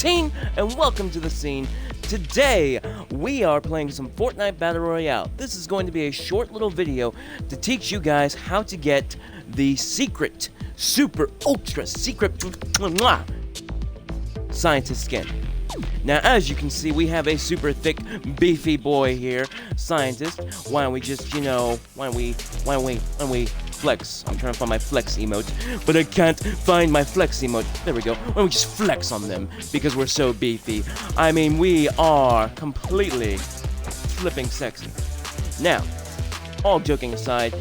14, and welcome to the scene. Today, we are playing some Fortnite Battle Royale. This is going to be a short little video to teach you guys how to get the secret, super, ultra secret scientist skin. Now, as you can see, we have a super thick, beefy boy here, scientist. Why don't we just, why don't we flex? I'm trying to find my flex emote, but I can't find my flex emote. There we go. Why don't we just flex on them, because we're so beefy. I mean, we are completely flipping sexy. Now, all joking aside,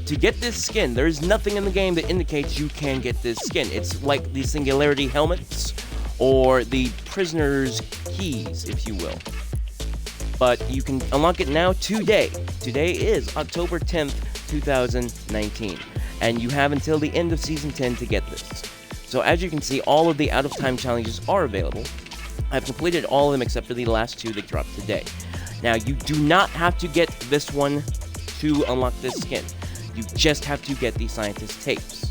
to get this skin, there is nothing in the game that indicates you can get this skin. It's like the Singularity helmets, or the prisoner's keys, if you will. But you can unlock it now today. Today is October 10th, 2019. And you have until the end of Season 10 to get this. So as you can see, all of the out-of-time challenges are available. I've completed all of them except for the last two that dropped today. Now, you do not have to get this one to unlock this skin. You just have to get the scientist tapes.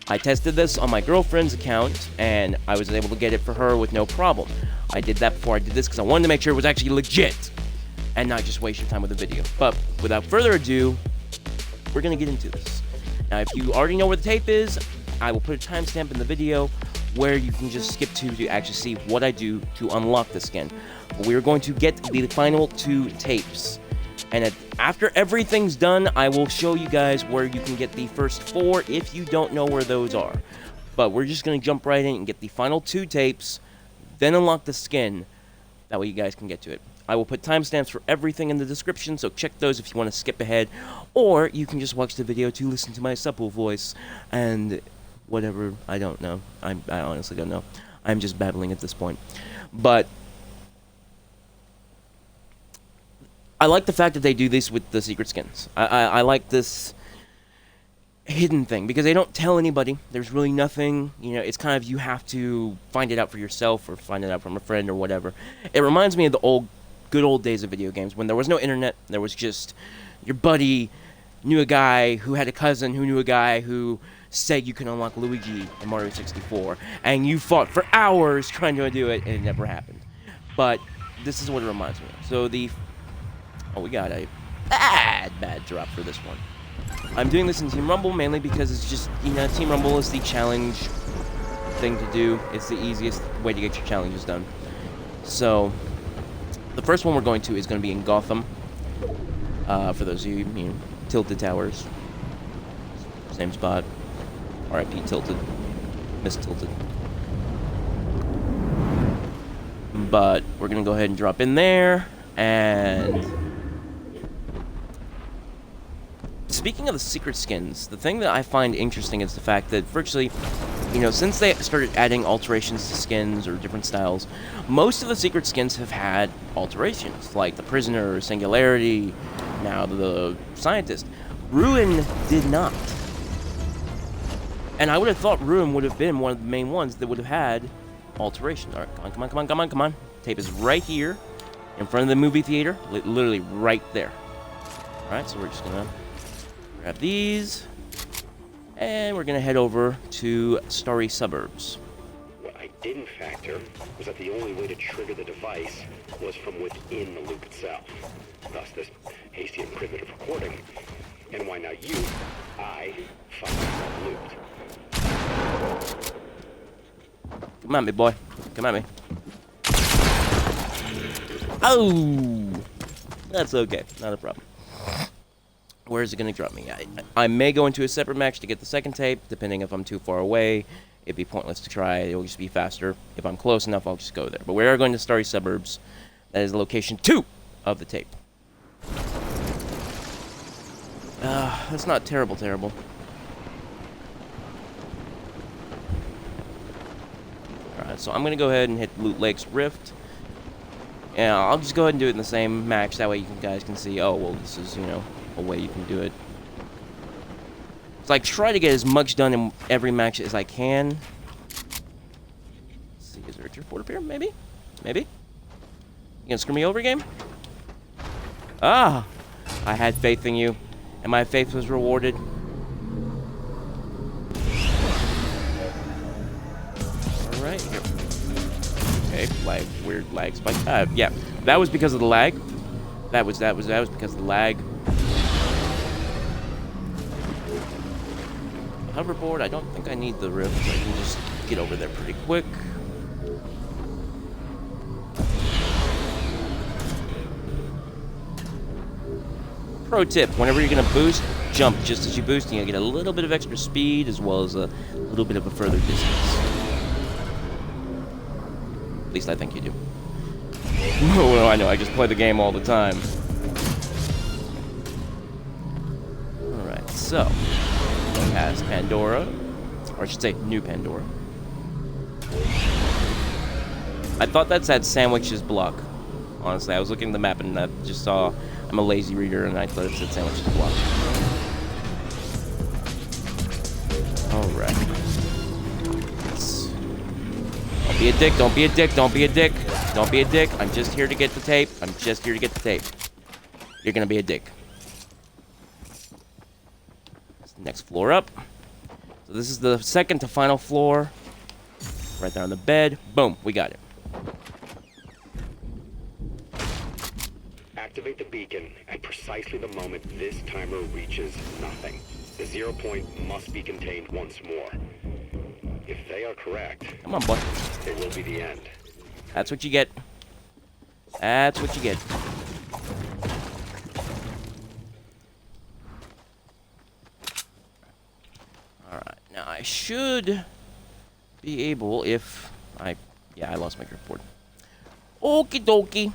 I tested this on my girlfriend's account, and I was able to get it for her with no problem. I did that before I did this because I wanted to make sure it was actually legit, and not just waste your time with the video. But without further ado, we're going to get into this. Now, if you already know where the tape is, I will put a timestamp in the video where you can just skip to actually see what I do to unlock the skin. But we are going to get the final two tapes. And after everything's done, I will show you guys where you can get the first four if you don't know where those are. But we're just going to jump right in and get the final two tapes, then unlock the skin. That way you guys can get to it. I will put timestamps for everything in the description, so check those if you want to skip ahead. Or you can just watch the video to listen to my supple voice and whatever. I don't know. I honestly don't know. I'm just babbling at this point. But I like the fact that they do this with the secret skins. I like this hidden thing, because they don't tell anybody. There's really nothing, it's kind of, you have to find it out for yourself, or find it out from a friend, or whatever. It reminds me of the good old days of video games, when there was no internet. There was just, your buddy knew a guy who had a cousin who knew a guy who said you can unlock Luigi in Mario 64, and you fought for hours trying to do it, and it never happened. But this is what it reminds me of. So we got a bad drop for this one. I'm doing this in Team Rumble mainly because it's just, Team Rumble is the challenge thing to do. It's the easiest way to get your challenges done. So, the first one we're going to is going to be in Gotham. For those of you, Tilted Towers. Same spot. R.I.P. Tilted. Miss Tilted. But, we're going to go ahead and drop in there, and speaking of the secret skins, the thing that I find interesting is the fact that virtually, since they started adding alterations to skins or different styles, most of the secret skins have had alterations, like the Prisoner, Singularity, now the Scientist. Ruin did not. And I would have thought Ruin would have been one of the main ones that would have had alterations. Alright, come on. Tape is right here, in front of the movie theater, literally right there. Alright, so we're just gonna grab these, and we're going to head over to Starry Suburbs. What I didn't factor was that the only way to trigger the device was from within the loop itself. Thus this hasty and primitive recording. And why now I find myself looped. Come at me, boy. Come at me. Oh! That's okay. Not a problem. Where is it going to drop me? I may go into a separate match to get the second tape, depending if I'm too far away. It'd be pointless to try. It'll just be faster. If I'm close enough, I'll just go there. But we are going to Starry Suburbs. That is location 2 of the tape. That's not terrible. Alright, so I'm going to go ahead and hit Loot Lake's Rift. And I'll just go ahead and do it in the same match. That way you guys can see, oh, well, this is, a way you can do it. So I try to get as much done in every match as I can. Let's see, is Richard Ford up here? Maybe? You gonna screw me over, game? Ah! I had faith in you, and my faith was rewarded. Alright, here. Okay, lag, weird lag spike. Yeah, that was because of the lag. That was because of the lag. Hoverboard, I don't think I need the rift. I can just get over there pretty quick. Pro tip, whenever you're gonna boost, jump just as you boost, and you'll get a little bit of extra speed as well as a little bit of a further distance. At least I think you do. Well, I know, I just play the game all the time. Alright, so past Pandora, or I should say New Pandora. I thought that said Sandwiches Block. Honestly, I was looking at the map and I just saw I'm a lazy reader and I thought it said Sandwiches Block. Alright. Don't be a dick, don't be a dick, don't be a dick. Don't be a dick. I'm just here to get the tape. I'm just here to get the tape. You're gonna be a dick. Next floor up. So this is the second to final floor. Right there on the bed. Boom, we got it. Activate the beacon at precisely the moment this timer reaches nothing. The 0 point must be contained once more. If they are correct, come on, boy. It will be the end. That's what you get. That's what you get. Alright, now I should be able if I... Yeah, I lost my grip board. Okie dokie.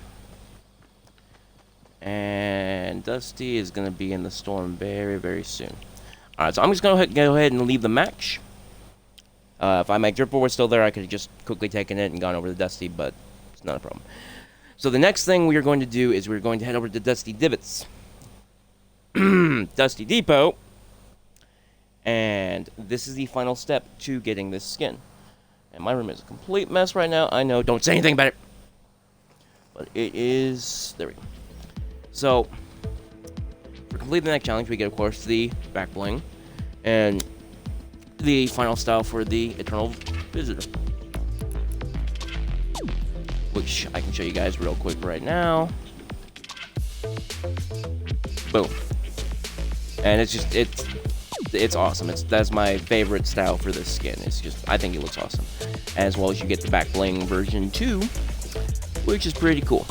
And Dusty is going to be in the storm very, very soon. Alright, so I'm just going to go ahead and leave the match. If my grip board was still there, I could have just quickly taken it and gone over to Dusty, but it's not a problem. So the next thing we are going to do is we're going to head over to Dusty Divots. Dusty Depot. And this is the final step to getting this skin. And my room is a complete mess right now. I know, don't say anything about it. But it is... There we go. So, for completing the next challenge, we get, of course, the back bling. And the final style for the Eternal Visitor. Which I can show you guys real quick right now. Boom. And it's just, it's awesome. That's my favorite style for this skin. It's just, I think it looks awesome. As well as you get the back bling version 2, which is pretty cool.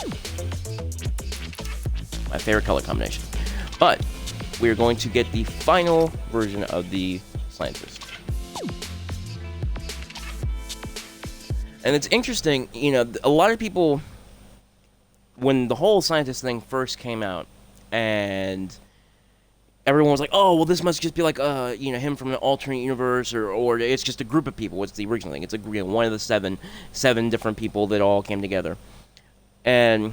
My favorite color combination. But we're going to get the final version of the Scientist. And it's interesting, you know, a lot of people, when the whole Scientist thing first came out, and everyone was like, oh, well, this must just be like, you know, him from an alternate universe, or it's just a group of people. It's the original thing. It's a, you know, one of the seven different people that all came together. And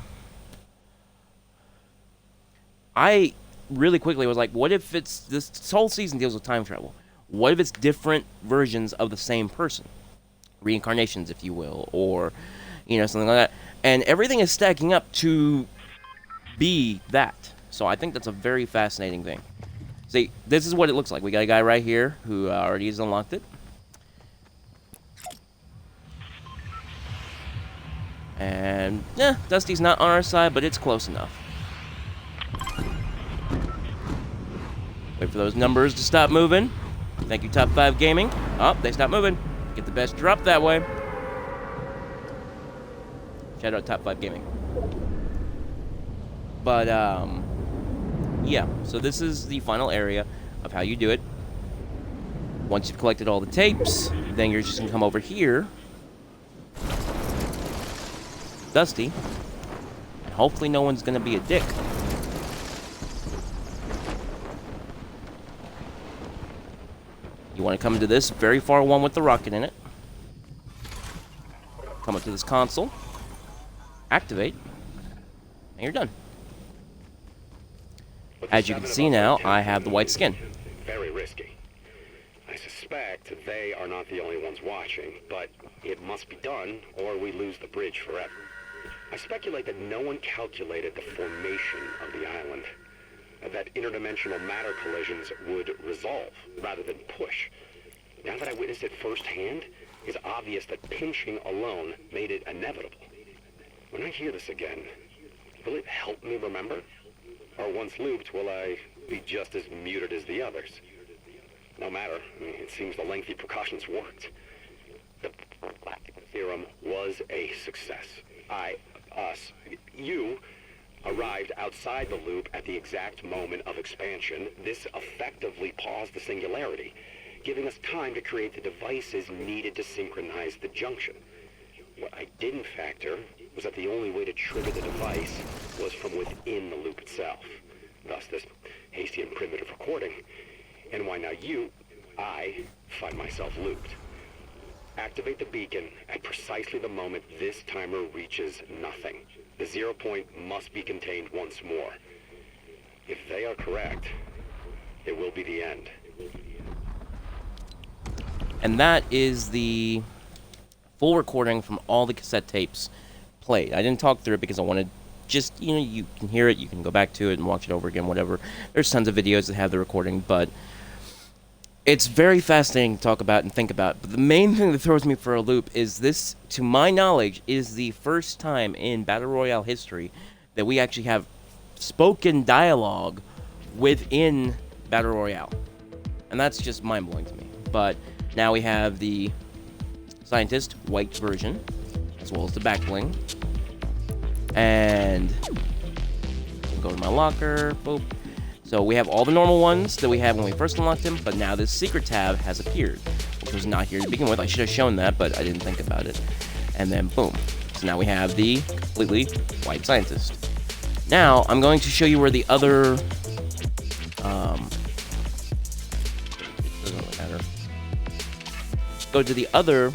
I really quickly was like, what if it's, this whole season deals with time travel. What if it's different versions of the same person? Reincarnations, if you will, or, you know, something like that. And everything is stacking up to be that. So I think that's a very fascinating thing. See, this is what it looks like. We got a guy right here who already has unlocked it. And, yeah, Dusty's not on our side, but it's close enough. Wait for those numbers to stop moving. Thank you, Top 5 Gaming. Oh, they stopped moving. Get the best drop that way. Shout out Top 5 Gaming. But, yeah. So this is the final area of how you do it. Once you've collected all the tapes, then you're just going to come over here. Dusty. And hopefully no one's going to be a dick. You want to come into this very far one with the rocket in it. Come up to this console. Activate. And you're done. As you can see now, I have the white skin. Very risky. I suspect they are not the only ones watching, but it must be done or we lose the bridge forever. I speculate that no one calculated the formation of the island. That interdimensional matter collisions would resolve rather than push. Now that I witnessed it firsthand, it's obvious that pinching alone made it inevitable. When I hear this again, will it help me remember? Or once looped, will I be just as muted as the others? No matter, it seems the lengthy precautions worked. The theorem was a success. You arrived outside the loop at the exact moment of expansion. This effectively paused the singularity, giving us time to create the devices needed to synchronize the junction. What I didn't factor was that the only way to trigger the device was from within the loop itself. Thus this hasty and primitive recording, and why now I find myself looped. Activate the beacon at precisely the moment this timer reaches nothing. The 0 point must be contained once more. If they are correct, it will be the end. And that is the full recording from all the cassette tapes played. I didn't talk through it because I wanted just, you can hear it, you can go back to it and watch it over again, whatever. There's tons of videos that have the recording, but it's very fascinating to talk about and think about. But the main thing that throws me for a loop is this, to my knowledge, is the first time in Battle Royale history that we actually have spoken dialogue within Battle Royale. And that's just mind-blowing to me. But now we have the Scientist white version, as well as the back bling. And go to my locker, boop. So we have all the normal ones that we had when we first unlocked him, but now this secret tab has appeared, which was not here to begin with. I should have shown that, but I didn't think about it. And then boom. So now we have the completely white Scientist. Now I'm going to show you where the other doesn't matter. Go to the other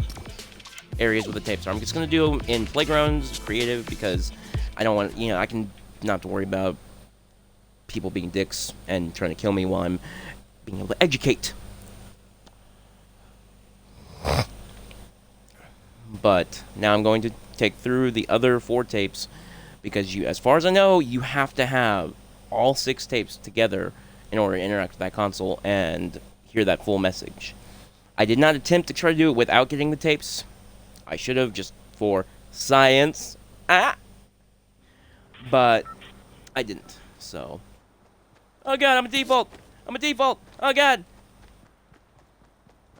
areas with the tapes. So I'm just going to do them in playgrounds, creative, because I don't want, I can not have to worry about people being dicks and trying to kill me while I'm being able to educate. But now I'm going to take through the other 4 tapes because as far as I know, you have to have all 6 tapes together in order to interact with that console and hear that full message. I did not attempt to try to do it without getting the tapes. I should have, just for science. But I didn't. So, oh god, I'm a default. Oh god.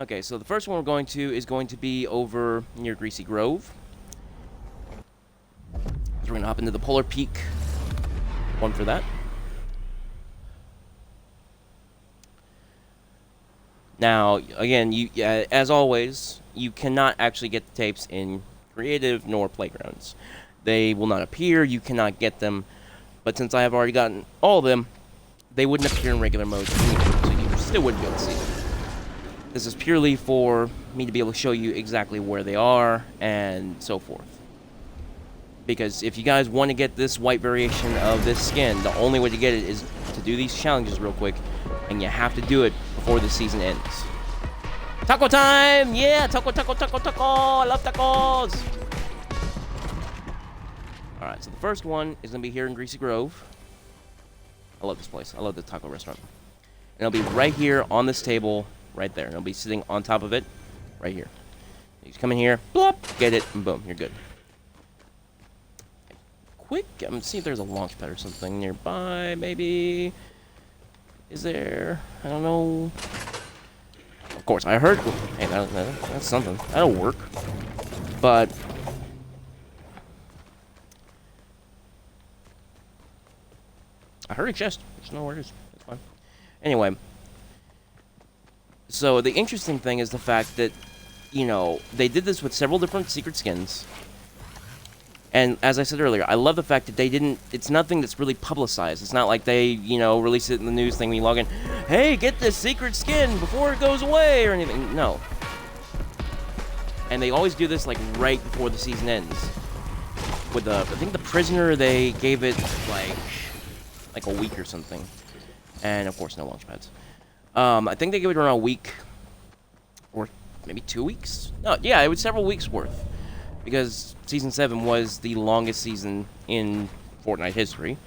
Okay, so the first one we're going to is going to be over near Greasy Grove. So we're going to hop into the Polar Peak one for that. Now, again, as always, you cannot actually get the tapes in creative nor playgrounds. They will not appear, you cannot get them, but since I have already gotten all of them, they wouldn't appear in regular mode, so you still wouldn't be able to see them. This is purely for me to be able to show you exactly where they are, and so forth. Because if you guys want to get this white variation of this skin, the only way to get it is to do these challenges real quick, and you have to do it before the season ends. Taco time! Yeah! Taco! I love tacos! Alright, so the first one is going to be here in Greasy Grove. I love this place. I love the taco restaurant. And it'll be right here on this table, right there. And it'll be sitting on top of it, right here. You just come in here, blop, get it, and boom, you're good. Quick, I'm going to see if there's a launch pad or something nearby, maybe. Is there? I don't know. Of course, I heard. Hey, that's something. That'll work. But I heard a chest. I just don't know where it is. That's fine. Anyway. So the interesting thing is the fact that, they did this with several different secret skins. And as I said earlier, I love the fact that they didn't, it's nothing that's really publicized. It's not like they, release it in the news thing when you log in, hey, get this secret skin before it goes away or anything. No. And they always do this, right before the season ends. With I think the Prisoner, they gave it, like a week or something. And, of course, no launch pads. I think they gave it around a week. Or maybe 2 weeks? No, yeah, it was several weeks worth. Because Season 7 was the longest season in Fortnite history.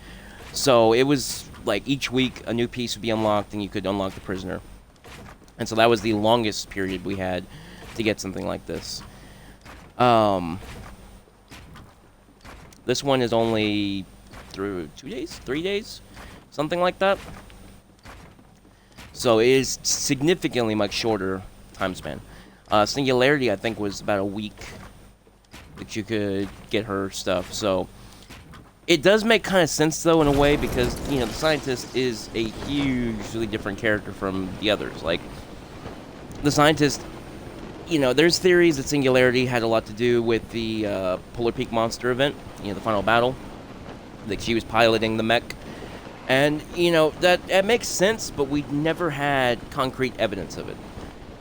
So it was each week a new piece would be unlocked and you could unlock the Prisoner. And so that was the longest period we had to get something like this. This one is only through 2 days, 3 days, something like that. So it is significantly much shorter time span. Singularity, I think, was about a week that you could get her stuff. So it does make kind of sense, though, in a way, because, you know, the Scientist is a hugely different character from the others. Like, the Scientist, you know, there's theories that Singularity had a lot to do with the Polar Peak Monster event, you know, the final battle. Like, she was piloting the mech. And, you know, that makes sense, but we never had concrete evidence of it.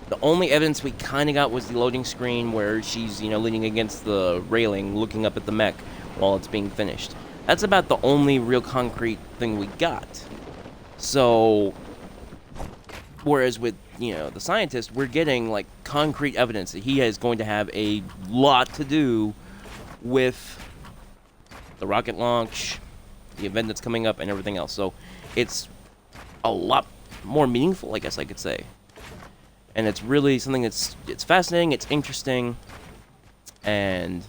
The only evidence we kind of got was the loading screen where she's, you know, leaning against the railing, looking up at the mech while it's being finished. That's about the only real concrete thing we got. So, whereas with, you know, the Scientist, we're getting, like, concrete evidence that he is going to have a lot to do with the rocket launch, the event that's coming up, and everything else. So it's a lot more meaningful, I guess I could say. And it's really something it's fascinating, it's interesting, and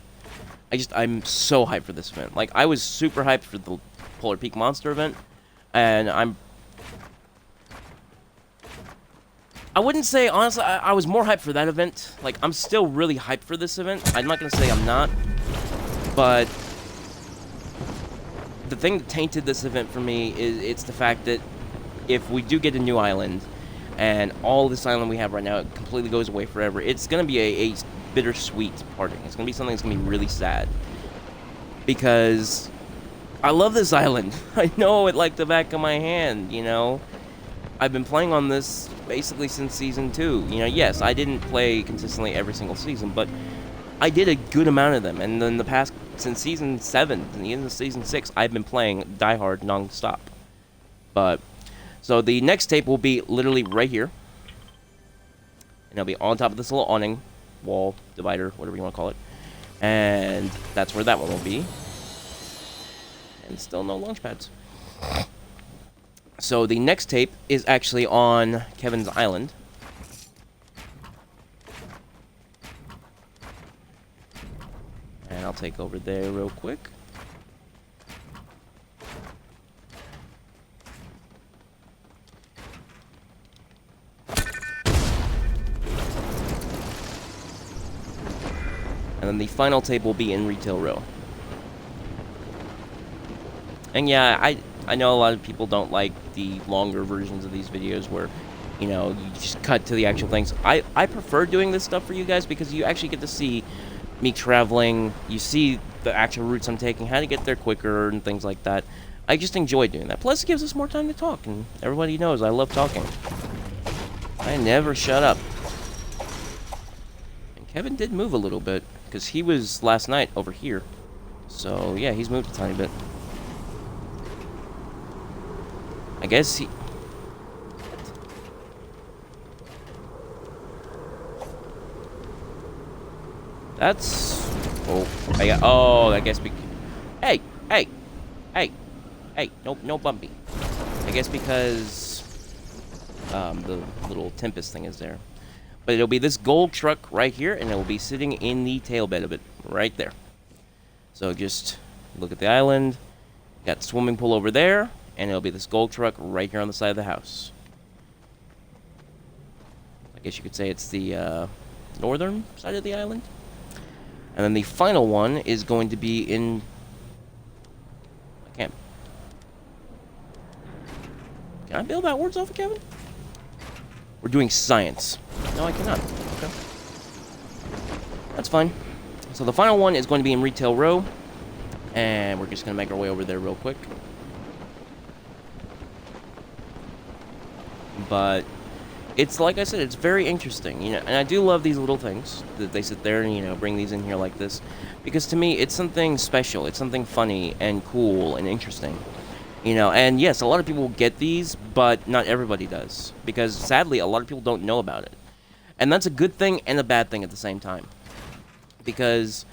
I'm so hyped for this event. Like, I was super hyped for the Polar Peak Monster event, and I wouldn't say, honestly, I was more hyped for that event. Like, I'm still really hyped for this event. I'm not going to say I'm not, but the thing that tainted this event for me is it's the fact that if we do get a new island, and all this island we have right now completely goes away forever, it's going to be a bittersweet parting. It's going to be something that's going to be really sad. Because I love this island. I know it like the back of my hand, you know. I've been playing on this basically since Season 2. You know, yes, I didn't play consistently every single season, but I did a good amount of them. And then the past, since Season 7, and the end of Season 6, I've been playing Die Hard non-stop. But so the next tape will be literally right here. And it'll be on top of this little awning, wall, divider, whatever you want to call it. And that's where that one will be. And still no launch pads. So the next tape is actually on Kevin's island. And I'll take over there real quick. And then the final tape will be in Retail Row. And yeah, I know a lot of people don't like the longer versions of these videos where, you know, you just cut to the actual things. I prefer doing this stuff for you guys because you actually get to see me traveling. You see the actual routes I'm taking, how to get there quicker and things like that. I just enjoy doing that. Plus, it gives us more time to talk, and everybody knows I love talking. I never shut up. And Kevin did move a little bit, because he was last night over here. So, yeah, he's moved a tiny bit. I guess he... That's... Oh, I guess Hey! No bumpy. I guess because... the little Tempest thing is there. But it'll be this gold truck right here, and it will be sitting in the tail bed of it. Right there. So just look at the island. Got the swimming pool over there. And it'll be this gold truck right here on the side of the house. I guess you could say it's the northern side of the island. And then the final one is going to be in... I can't... Can I build outwards off of Kevin? We're doing science. No, I cannot. Okay. That's fine. So the final one is going to be in Retail Row. And we're just going to make our way over there real quick. But it's, like I said, it's very interesting, you know, and I do love these little things that they sit there and, you know, bring these in here like this, because to me, it's something special, it's something funny and cool and interesting, you know, and yes, a lot of people get these, but not everybody does, because sadly, a lot of people don't know about it, and that's a good thing and a bad thing at the same time, because,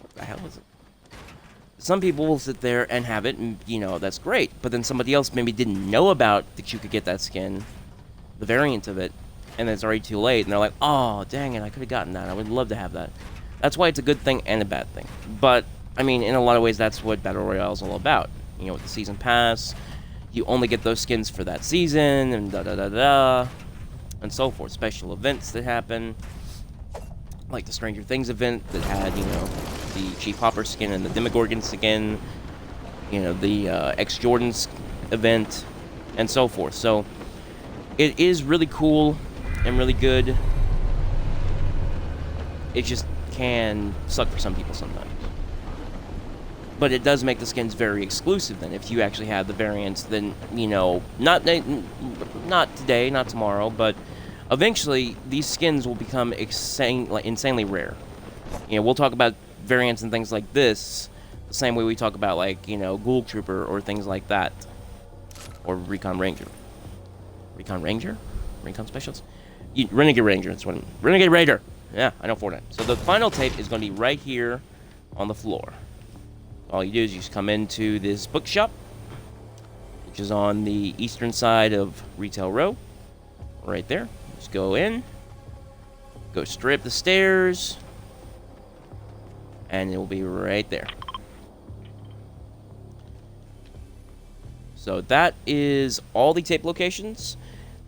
what the hell is it? Some people will sit there and have it, and, you know, that's great. But then somebody else maybe didn't know about that you could get that skin, the variant of it, and then it's already too late, and they're like, oh, dang it, I could have gotten that. I would love to have that. That's why it's a good thing and a bad thing. But, I mean, in a lot of ways, that's what Battle Royale is all about. You know, with the Season Pass, you only get those skins for that season, and da-da-da-da, and so forth. Special events that happen, like the Stranger Things event that had, you know, the Chief Hopper skin and the Demogorgon skin, you know, the X Jordan's event, and so forth. So, it is really cool and really good. It just can suck for some people sometimes. But it does make the skins very exclusive then. If you actually have the variants, then, you know, not today, not tomorrow, but eventually these skins will become insanely rare. You know, we'll talk about variants and things like this the same way we talk about, like, you know, Ghoul Trooper or things like that. Or Recon Ranger. Recon Ranger? Recon Specialist? Renegade Ranger, that's what I mean. Renegade Raider! Yeah, I know Fortnite. So the final tape is going to be right here on the floor. All you do is you just come into this bookshop, which is on the eastern side of Retail Row. Right there. Just go in. Go straight up the stairs. And it will be right there. So that is all the tape locations,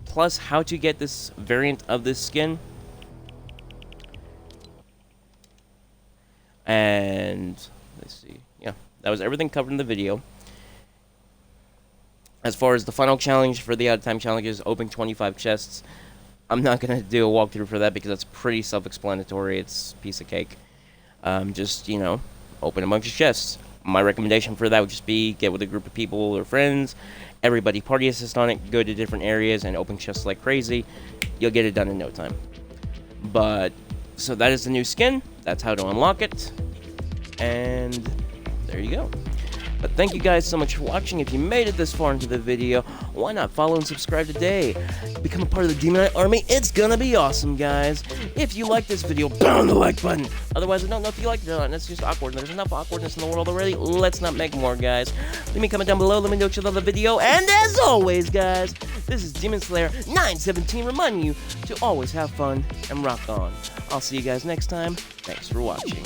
plus how to get this variant of this skin. And let's see. Yeah, that was everything covered in the video. As far as the final challenge for the out-of-time challenges, open 25 chests. I'm not going to do a walkthrough for that because that's pretty self-explanatory. It's a piece of cake. Just, you know, open a bunch of chests. My recommendation for that would just be get with a group of people or friends. Everybody party assist on it. Go to different areas and open chests like crazy. You'll get it done in no time. But, so that is the new skin. That's how to unlock it. And there you go. But thank you guys so much for watching. If you made it this far into the video, why not follow and subscribe today? Become a part of the Demonite Army. It's gonna be awesome, guys. If you like this video, pound the like button. Otherwise, I don't know if you like it or not. That's just awkward. There's enough awkwardness in the world already. Let's not make more, guys. Leave me a comment down below. Let me know what you love the video. And as always, guys, this is Demon Slayer 917 reminding you to always have fun and rock on. I'll see you guys next time. Thanks for watching.